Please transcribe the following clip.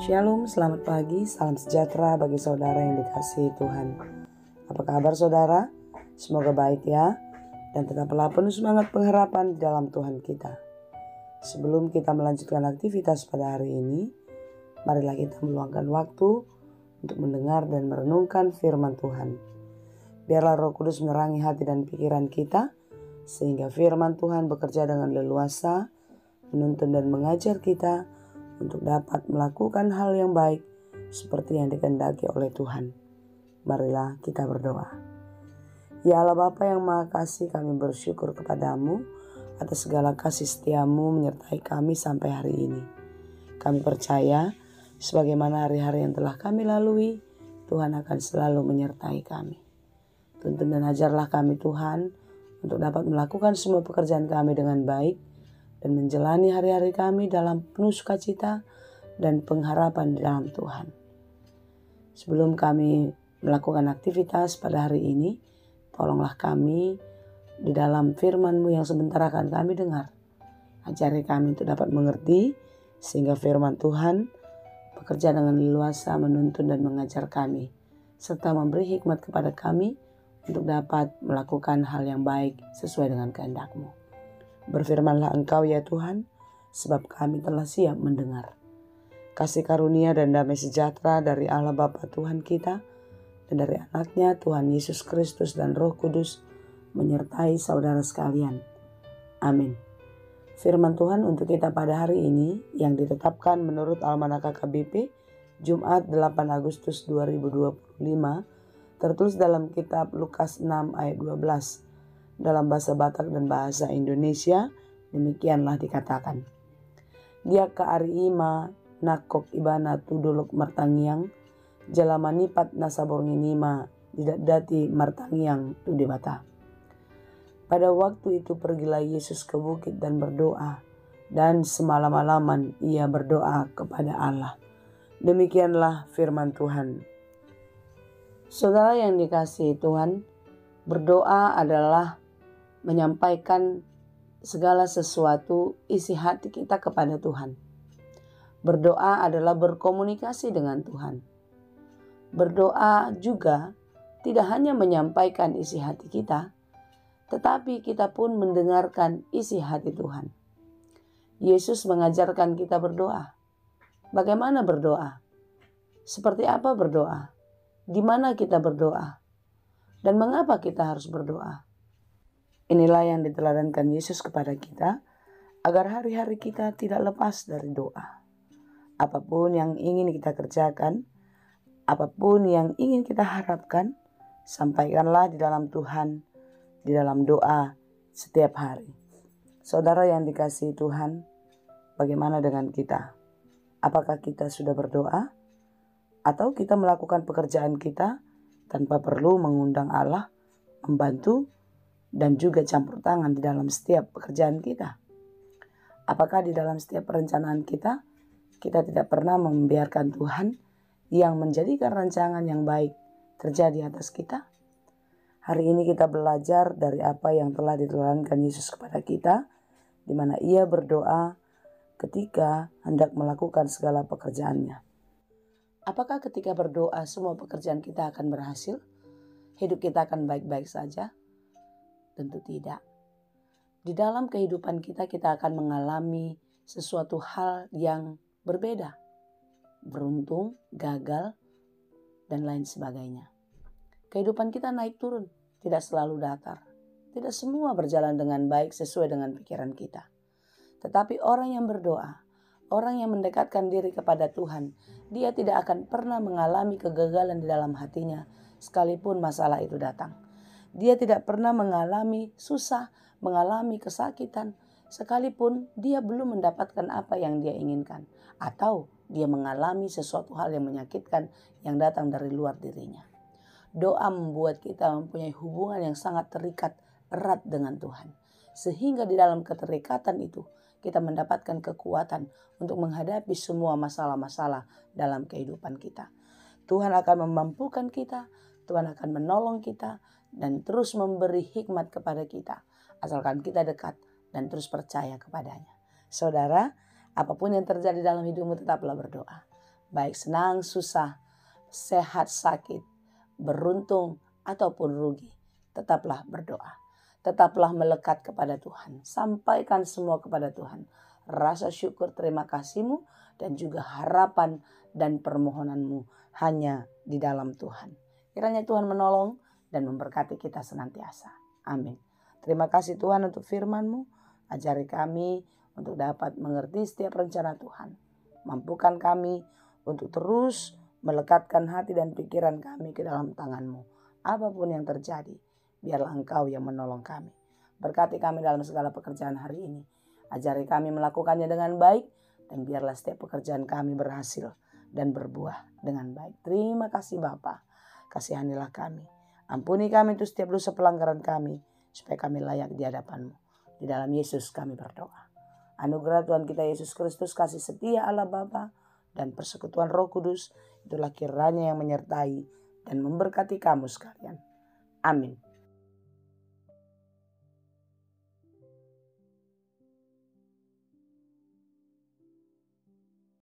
Shalom, selamat pagi, salam sejahtera bagi saudara yang dikasihi Tuhan. Apa kabar saudara? Semoga baik ya, dan tetaplah penuh semangat pengharapan di dalam Tuhan kita. Sebelum kita melanjutkan aktivitas pada hari ini, marilah kita meluangkan waktu untuk mendengar dan merenungkan firman Tuhan. Biarlah Roh Kudus menerangi hati dan pikiran kita, sehingga firman Tuhan bekerja dengan leluasa, menuntun dan mengajar kita untuk dapat melakukan hal yang baik seperti yang dikehendaki oleh Tuhan. Marilah kita berdoa. Ya Allah Bapa yang Maha Kasih, kami bersyukur kepadamu atas segala kasih setiamu menyertai kami sampai hari ini. Kami percaya sebagaimana hari-hari yang telah kami lalui, Tuhan akan selalu menyertai kami. Tuntun dan ajarlah kami Tuhan untuk dapat melakukan semua pekerjaan kami dengan baik dan menjalani hari-hari kami dalam penuh sukacita dan pengharapan di dalam Tuhan. Sebelum kami melakukan aktivitas pada hari ini, tolonglah kami di dalam firman-Mu yang sebentar akan kami dengar. Ajari kami untuk dapat mengerti, sehingga firman Tuhan bekerja dengan leluasa menuntun dan mengajar kami, serta memberi hikmat kepada kami untuk dapat melakukan hal yang baik sesuai dengan kehendak-Mu. Berfirmanlah Engkau ya Tuhan, sebab kami telah siap mendengar. Kasih karunia dan damai sejahtera dari Allah Bapa Tuhan kita dan dari anaknya Tuhan Yesus Kristus dan Roh Kudus menyertai saudara sekalian. Amin. Firman Tuhan untuk kita pada hari ini yang ditetapkan menurut Almanak KKBP Jumat 8 Agustus 2025 tertulis dalam kitab Lukas 6 ayat 12. Dalam bahasa Batak dan bahasa Indonesia, demikianlah dikatakan. Dia ke ari ima nakok ibana tuduluk martangiang, jalama nipat nasabornginima didati martangiang tudibata. Pada waktu itu pergilah Yesus ke bukit dan berdoa, dan semalam-malaman ia berdoa kepada Allah. Demikianlah firman Tuhan. Saudara yang dikasihi Tuhan, berdoa adalah menyampaikan segala sesuatu isi hati kita kepada Tuhan. Berdoa adalah berkomunikasi dengan Tuhan. Berdoa juga tidak hanya menyampaikan isi hati kita, tetapi kita pun mendengarkan isi hati Tuhan. Yesus mengajarkan kita berdoa. Bagaimana berdoa? Seperti apa berdoa? Di mana kita berdoa? Dan mengapa kita harus berdoa? Inilah yang diteladankan Yesus kepada kita, agar hari-hari kita tidak lepas dari doa. Apapun yang ingin kita kerjakan, apapun yang ingin kita harapkan, sampaikanlah di dalam Tuhan, di dalam doa setiap hari. Saudara yang dikasihi Tuhan, bagaimana dengan kita? Apakah kita sudah berdoa? Atau kita melakukan pekerjaan kita tanpa perlu mengundang Allah, membantu, dan juga campur tangan di dalam setiap pekerjaan kita? Apakah di dalam setiap perencanaan kita tidak pernah membiarkan Tuhan yang menjadikan rancangan yang baik terjadi atas kita? Hari ini kita belajar dari apa yang telah diteladankan Yesus kepada kita, di mana ia berdoa ketika hendak melakukan segala pekerjaannya. Apakah ketika berdoa semua pekerjaan kita akan berhasil? Hidup kita akan baik-baik saja? Tentu tidak. Di dalam kehidupan kita akan mengalami sesuatu hal yang berbeda. Beruntung, gagal, dan lain sebagainya. Kehidupan kita naik turun, tidak selalu datar. Tidak semua berjalan dengan baik sesuai dengan pikiran kita. Tetapi orang yang berdoa, orang yang mendekatkan diri kepada Tuhan, dia tidak akan pernah mengalami kegagalan di dalam hatinya sekalipun masalah itu datang. Dia tidak pernah mengalami susah, mengalami kesakitan, sekalipun dia belum mendapatkan apa yang dia inginkan. Atau dia mengalami sesuatu hal yang menyakitkan yang datang dari luar dirinya. Doa membuat kita mempunyai hubungan yang sangat terikat erat dengan Tuhan. Sehingga di dalam keterikatan itu, kita mendapatkan kekuatan untuk menghadapi semua masalah-masalah dalam kehidupan kita. Tuhan akan memampukan kita, Tuhan akan menolong kita, dan terus memberi hikmat kepada kita, asalkan kita dekat dan terus percaya kepadanya. Saudara, apapun yang terjadi dalam hidupmu tetaplah berdoa. baik senang, susah, sehat, sakit, beruntung ataupun rugi. Tetaplah berdoa. Tetaplah melekat kepada Tuhan. Sampaikan semua kepada Tuhan. Rasa syukur, terima kasihmu, dan juga harapan dan permohonanmu hanya di dalam Tuhan. Kiranya Tuhan menolong dan memberkati kita senantiasa. Amin. Terima kasih Tuhan untuk firman-Mu. Ajari kami untuk dapat mengerti setiap rencana Tuhan. Mampukan kami untuk terus melekatkan hati dan pikiran kami ke dalam tangan-Mu. Apapun yang terjadi, biarlah Engkau yang menolong kami. Berkati kami dalam segala pekerjaan hari ini. Ajari kami melakukannya dengan baik, dan biarlah setiap pekerjaan kami berhasil dan berbuah dengan baik. Terima kasih Bapa. Kasihanilah kami. Ampuni kami untuk setiap dosa pelanggaran kami, supaya kami layak di hadapan-Mu. Di dalam Yesus kami berdoa. Anugerah Tuhan kita Yesus Kristus, kasih setia Allah Bapa, dan persekutuan Roh Kudus, itulah kiranya yang menyertai dan memberkati kamu sekalian. Amin.